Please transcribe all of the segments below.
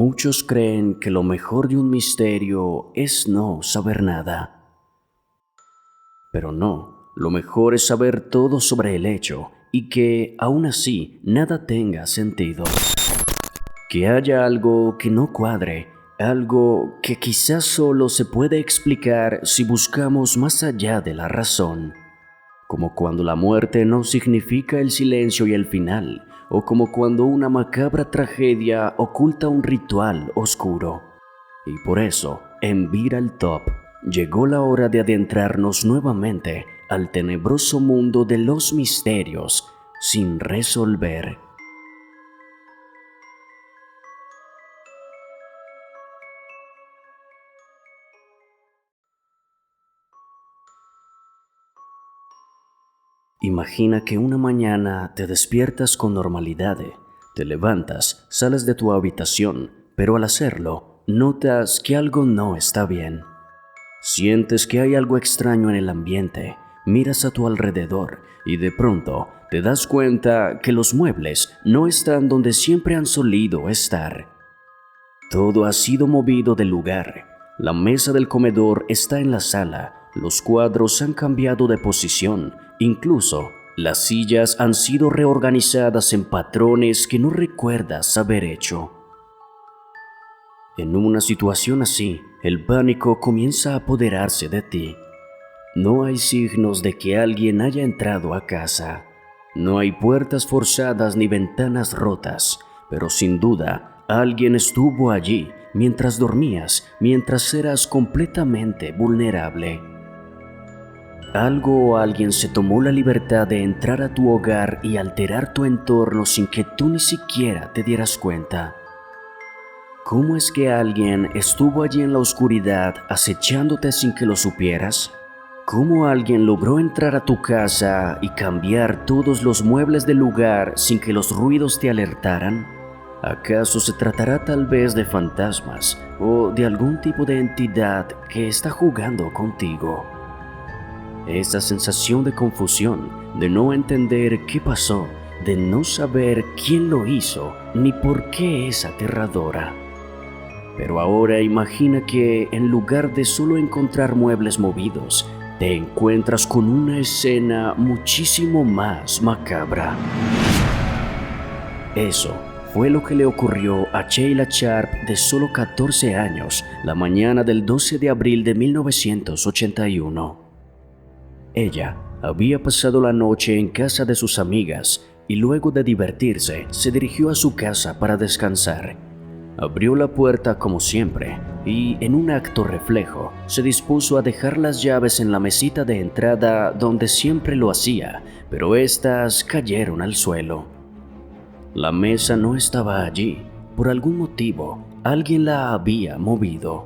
Muchos creen que lo mejor de un misterio es no saber nada. Pero no, lo mejor es saber todo sobre el hecho y que, aún así, nada tenga sentido. Que haya algo que no cuadre, algo que quizás solo se puede explicar si buscamos más allá de la razón. Como cuando la muerte no significa el silencio y el final, o como cuando una macabra tragedia oculta un ritual oscuro. Y por eso, en Viral Top, llegó la hora de adentrarnos nuevamente al tenebroso mundo de los misterios sin resolver. Imagina que una mañana te despiertas con normalidad, te levantas, sales de tu habitación, pero al hacerlo, notas que algo no está bien. Sientes que hay algo extraño en el ambiente, miras a tu alrededor y de pronto te das cuenta que los muebles no están donde siempre han solido estar. Todo ha sido movido del lugar. La mesa del comedor está en la sala, los cuadros han cambiado de posición, incluso las sillas han sido reorganizadas en patrones que no recuerdas haber hecho. En una situación así, el pánico comienza a apoderarse de ti. No hay signos de que alguien haya entrado a casa. No hay puertas forzadas ni ventanas rotas, pero sin duda, alguien estuvo allí mientras dormías, mientras eras completamente vulnerable. Algo o alguien se tomó la libertad de entrar a tu hogar y alterar tu entorno sin que tú ni siquiera te dieras cuenta. ¿Cómo es que alguien estuvo allí en la oscuridad acechándote sin que lo supieras? ¿Cómo alguien logró entrar a tu casa y cambiar todos los muebles del lugar sin que los ruidos te alertaran? ¿Acaso se tratará tal vez de fantasmas o de algún tipo de entidad que está jugando contigo? Esa sensación de confusión, de no entender qué pasó, de no saber quién lo hizo ni por qué es aterradora. Pero ahora imagina que en lugar de solo encontrar muebles movidos, te encuentras con una escena muchísimo más macabra. Eso fue lo que le ocurrió a Sheila Sharp, de solo 14 años, la mañana del 12 de abril de 1981. Ella había pasado la noche en casa de sus amigas y luego de divertirse, se dirigió a su casa para descansar. Abrió la puerta como siempre y, en un acto reflejo, se dispuso a dejar las llaves en la mesita de entrada donde siempre lo hacía, pero éstas cayeron al suelo. La mesa no estaba allí. Por algún motivo, alguien la había movido.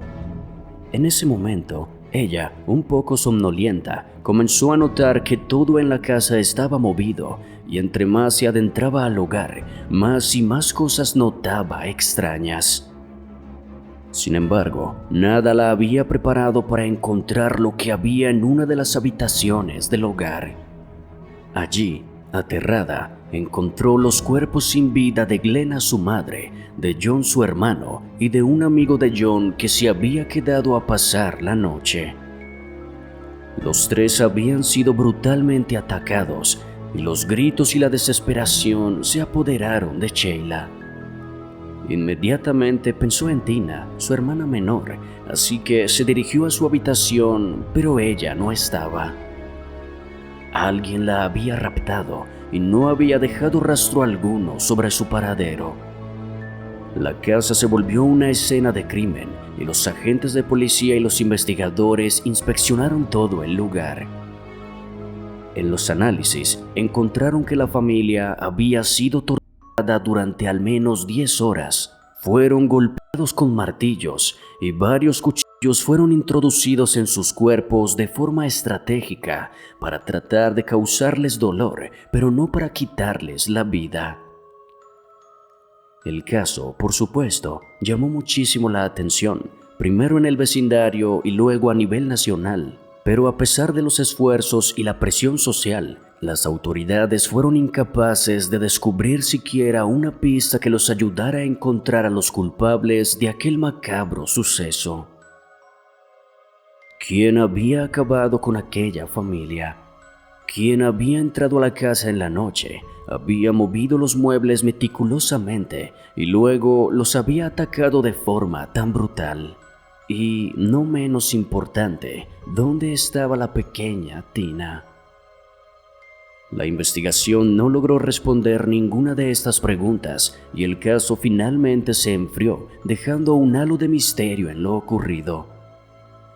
En ese momento, ella, un poco somnolienta, comenzó a notar que todo en la casa estaba movido, y entre más se adentraba al hogar, más y más cosas notaba extrañas. Sin embargo, nada la había preparado para encontrar lo que había en una de las habitaciones del hogar. Allí, aterrada, encontró los cuerpos sin vida de Glenna, su madre, de John, su hermano, y de un amigo de John que se había quedado a pasar la noche. Los tres habían sido brutalmente atacados, y los gritos y la desesperación se apoderaron de Sheila. Inmediatamente pensó en Tina, su hermana menor, así que se dirigió a su habitación, pero ella no estaba. Alguien la había raptado y no había dejado rastro alguno sobre su paradero. La casa se volvió una escena de crimen y los agentes de policía y los investigadores inspeccionaron todo el lugar. En los análisis encontraron que la familia había sido torturada durante al menos 10 horas. Fueron golpeados con martillos y varios cuchillos fueron introducidos en sus cuerpos de forma estratégica para tratar de causarles dolor, pero no para quitarles la vida. El caso, por supuesto, llamó muchísimo la atención, primero en el vecindario y luego a nivel nacional. pero a pesar de los esfuerzos y la presión social, las autoridades fueron incapaces de descubrir siquiera una pista que los ayudara a encontrar a los culpables de aquel macabro suceso. ¿Quién había acabado con aquella familia? ¿Quién había entrado a la casa en la noche, había movido los muebles meticulosamente y luego los había atacado de forma tan brutal? Y, no menos importante, ¿dónde estaba la pequeña Tina? La investigación no logró responder ninguna de estas preguntas y el caso finalmente se enfrió, dejando un halo de misterio en lo ocurrido.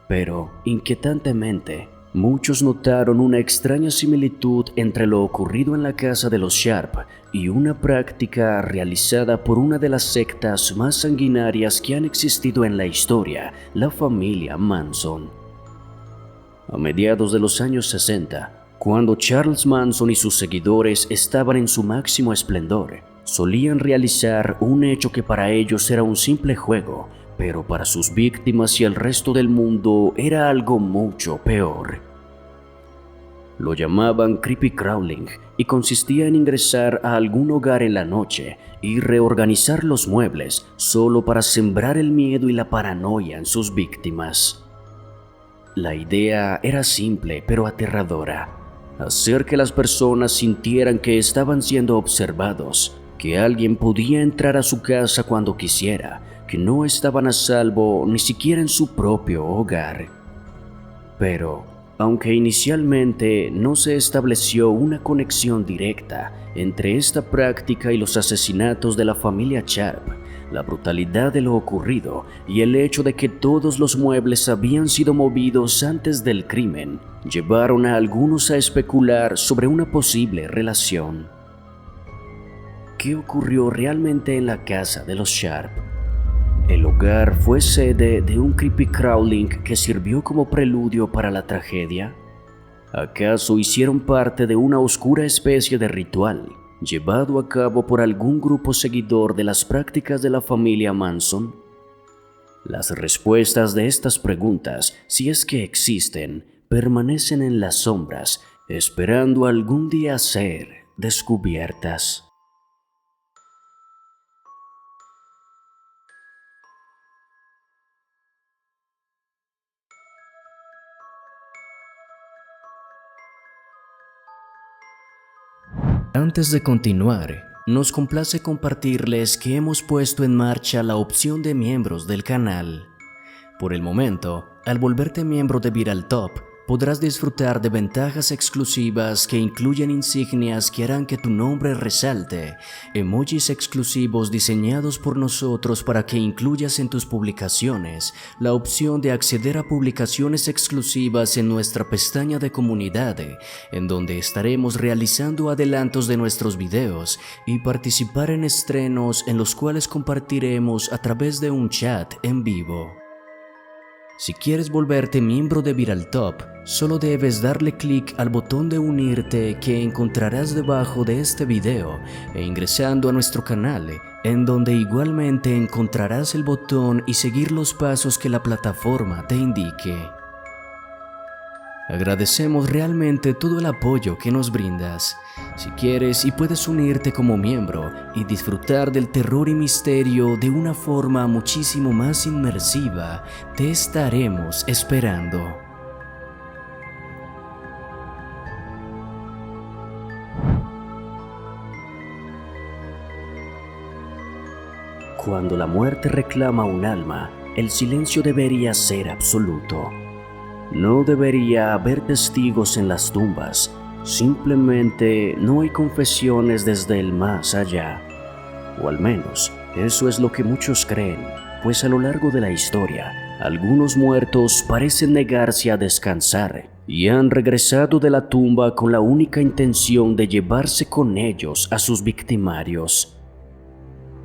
Pero, inquietantemente, muchos notaron una extraña similitud entre lo ocurrido en la casa de los Sharp y una práctica realizada por una de las sectas más sanguinarias que han existido en la historia, la familia Manson. A mediados de los años 60, cuando Charles Manson y sus seguidores estaban en su máximo esplendor, solían realizar un hecho que para ellos era un simple juego, pero para sus víctimas y el resto del mundo era algo mucho peor. Lo llamaban creepy crawling y consistía en ingresar a algún hogar en la noche y reorganizar los muebles solo para sembrar el miedo y la paranoia en sus víctimas. La idea era simple pero aterradora: hacer que las personas sintieran que estaban siendo observados, que alguien podía entrar a su casa cuando quisiera, que no estaban a salvo ni siquiera en su propio hogar. Pero, aunque inicialmente no se estableció una conexión directa entre esta práctica y los asesinatos de la familia Sharp, la brutalidad de lo ocurrido y el hecho de que todos los muebles habían sido movidos antes del crimen llevaron a algunos a especular sobre una posible relación. ¿Qué ocurrió realmente en la casa de los Sharp? El hogar fue sede de un creepy crawling que sirvió como preludio para la tragedia. ¿Acaso hicieron parte de una oscura especie de ritual llevado a cabo por algún grupo seguidor de las prácticas de la familia Manson? Las respuestas de estas preguntas, si es que existen, permanecen en las sombras, esperando algún día ser descubiertas. Antes de continuar, nos complace compartirles que hemos puesto en marcha la opción de miembros del canal. Por el momento, al volverte miembro de Viral Top, podrás disfrutar de ventajas exclusivas que incluyen insignias que harán que tu nombre resalte, emojis exclusivos diseñados por nosotros para que incluyas en tus publicaciones, la opción de acceder a publicaciones exclusivas en nuestra pestaña de comunidad, en donde estaremos realizando adelantos de nuestros videos y participar en estrenos en los cuales compartiremos a través de un chat en vivo. Si quieres volverte miembro de Viral Top, solo debes darle clic al botón de unirte que encontrarás debajo de este video e ingresando a nuestro canal, en donde igualmente encontrarás el botón y seguir los pasos que la plataforma te indique. Agradecemos realmente todo el apoyo que nos brindas. Si quieres y puedes unirte como miembro y disfrutar del terror y misterio de una forma muchísimo más inmersiva, te estaremos esperando. Cuando la muerte reclama un alma, el silencio debería ser absoluto. No debería haber testigos en las tumbas, simplemente no hay confesiones desde el más allá. O al menos, eso es lo que muchos creen, pues a lo largo de la historia, algunos muertos parecen negarse a descansar y han regresado de la tumba con la única intención de llevarse con ellos a sus victimarios.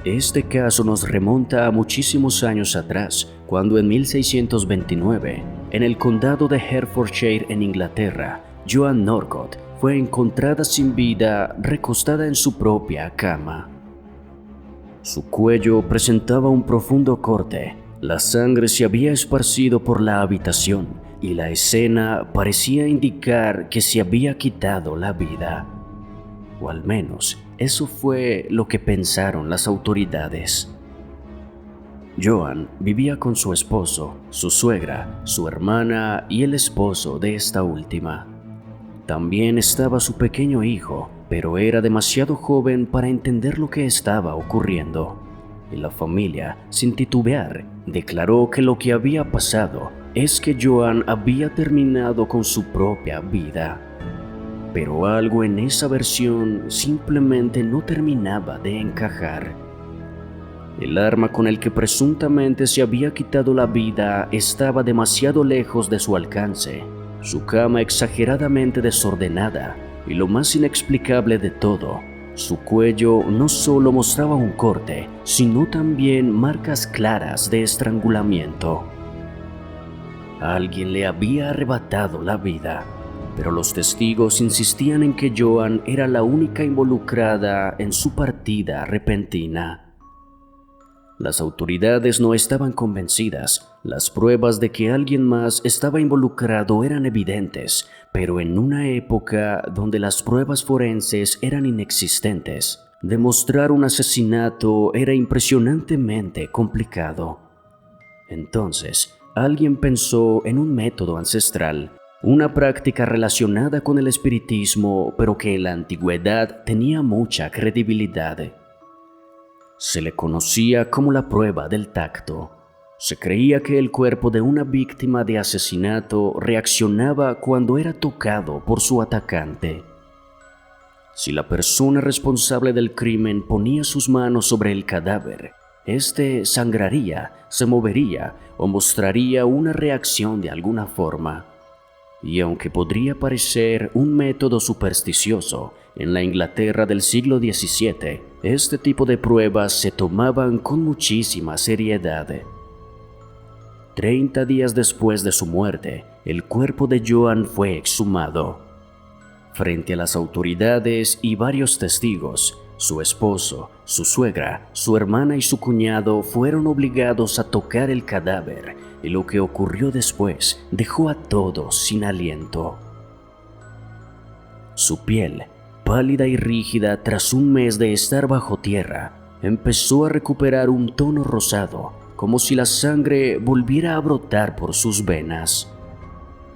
Este caso nos remonta a muchísimos años atrás, cuando en 1629, en el condado de Hertfordshire en Inglaterra, Joan Norcott fue encontrada sin vida recostada en su propia cama. Su cuello presentaba un profundo corte, la sangre se había esparcido por la habitación y la escena parecía indicar que se había quitado la vida. O al menos eso fue lo que pensaron las autoridades. Joan vivía con su esposo, su suegra, su hermana y el esposo de esta última. También estaba su pequeño hijo, pero era demasiado joven para entender lo que estaba ocurriendo. Y la familia, sin titubear, declaró que lo que había pasado es que Joan había terminado con su propia vida. Pero algo en esa versión simplemente no terminaba de encajar. El arma con el que presuntamente se había quitado la vida estaba demasiado lejos de su alcance, su cama exageradamente desordenada y lo más inexplicable de todo, su cuello no solo mostraba un corte, sino también marcas claras de estrangulamiento. Alguien le había arrebatado la vida, pero los testigos insistían en que Joan era la única involucrada en su partida repentina. Las autoridades no estaban convencidas. Las pruebas de que alguien más estaba involucrado eran evidentes, pero en una época donde las pruebas forenses eran inexistentes, demostrar un asesinato era impresionantemente complicado. Entonces, alguien pensó en un método ancestral, una práctica relacionada con el espiritismo, pero que en la antigüedad tenía mucha credibilidad. Se le conocía como la prueba del tacto. Se creía que el cuerpo de una víctima de asesinato reaccionaba cuando era tocado por su atacante. Si la persona responsable del crimen ponía sus manos sobre el cadáver, este sangraría, se movería o mostraría una reacción de alguna forma. Y aunque podría parecer un método supersticioso, en la Inglaterra del siglo XVII, este tipo de pruebas se tomaban con muchísima seriedad. 30 días después de su muerte, el cuerpo de Joan fue exhumado. Frente a las autoridades y varios testigos, su esposo, su suegra, su hermana y su cuñado fueron obligados a tocar el cadáver, y lo que ocurrió después dejó a todos sin aliento. Su piel, pálida y rígida tras un mes de estar bajo tierra, empezó a recuperar un tono rosado, como si la sangre volviera a brotar por sus venas.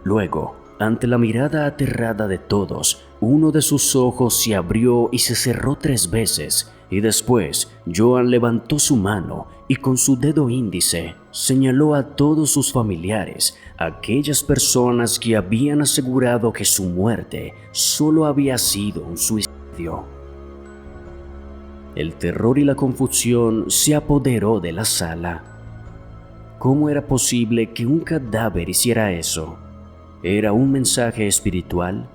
Luego, ante la mirada aterrada de todos, uno de sus ojos se abrió y se cerró 3 veces, y después Joan levantó su mano y con su dedo índice señaló a todos sus familiares, aquellas personas que habían asegurado que su muerte solo había sido un suicidio. El terror y la confusión se apoderó de la sala. ¿Cómo era posible que un cadáver hiciera eso? ¿Era un mensaje espiritual?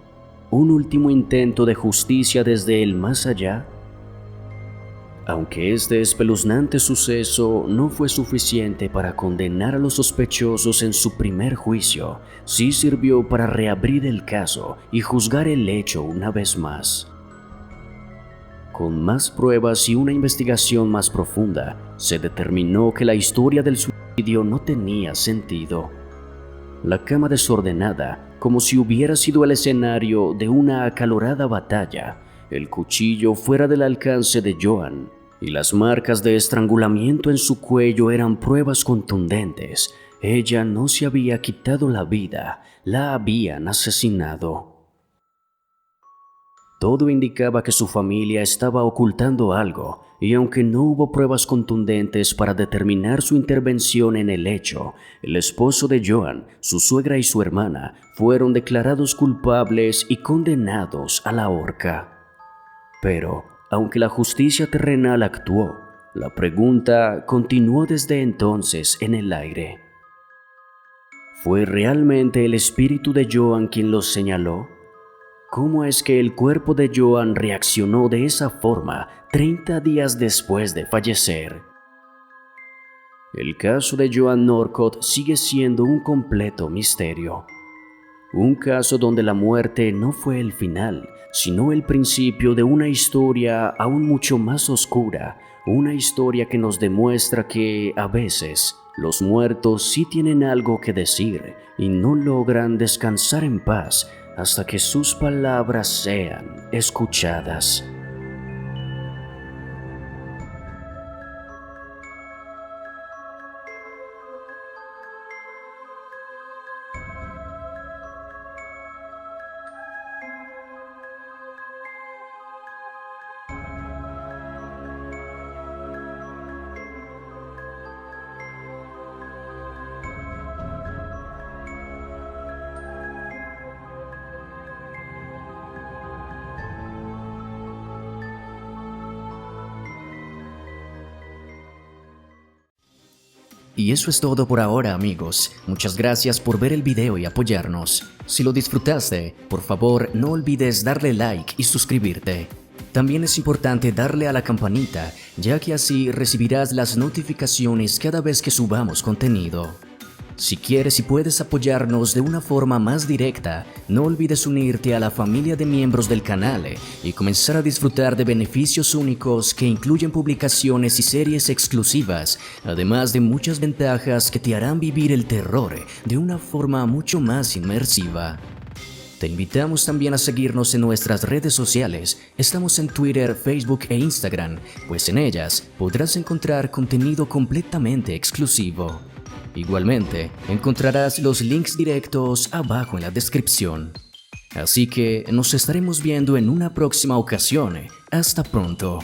¿Un último intento de justicia desde el más allá? Aunque este espeluznante suceso no fue suficiente para condenar a los sospechosos en su primer juicio, sí sirvió para reabrir el caso y juzgar el hecho una vez más. Con más pruebas y una investigación más profunda, se determinó que la historia del suicidio no tenía sentido. La cama desordenada, como si hubiera sido el escenario de una acalorada batalla, el cuchillo fuera del alcance de Joan, y las marcas de estrangulamiento en su cuello eran pruebas contundentes. Ella no se había quitado la vida, la habían asesinado. Todo indicaba que su familia estaba ocultando algo, y aunque no hubo pruebas contundentes para determinar su intervención en el hecho, el esposo de Joan, su suegra y su hermana fueron declarados culpables y condenados a la horca. Pero, aunque la justicia terrenal actuó, la pregunta continuó desde entonces en el aire. ¿Fue realmente el espíritu de Joan quien los señaló? ¿Cómo es que el cuerpo de Joan reaccionó de esa forma 30 días después de fallecer? El caso de Joan Norcott sigue siendo un completo misterio. Un caso donde la muerte no fue el final, sino el principio de una historia aún mucho más oscura, una historia que nos demuestra que, a veces, Los muertos sí tienen algo que decir y no logran descansar en paz hasta que sus palabras sean escuchadas. Y eso es todo por ahora, amigos. Muchas gracias por ver el video y apoyarnos. Si lo disfrutaste, por favor no olvides darle like y suscribirte. También es importante darle a la campanita, ya que así recibirás las notificaciones cada vez que subamos contenido. Si quieres y puedes apoyarnos de una forma más directa, no olvides unirte a la familia de miembros del canal y comenzar a disfrutar de beneficios únicos que incluyen publicaciones y series exclusivas, además de muchas ventajas que te harán vivir el terror de una forma mucho más inmersiva. Te invitamos también a seguirnos en nuestras redes sociales. Estamos en Twitter, Facebook e Instagram, pues en ellas podrás encontrar contenido completamente exclusivo. Igualmente, encontrarás los links directos abajo en la descripción. Así que nos estaremos viendo en una próxima ocasión. Hasta pronto.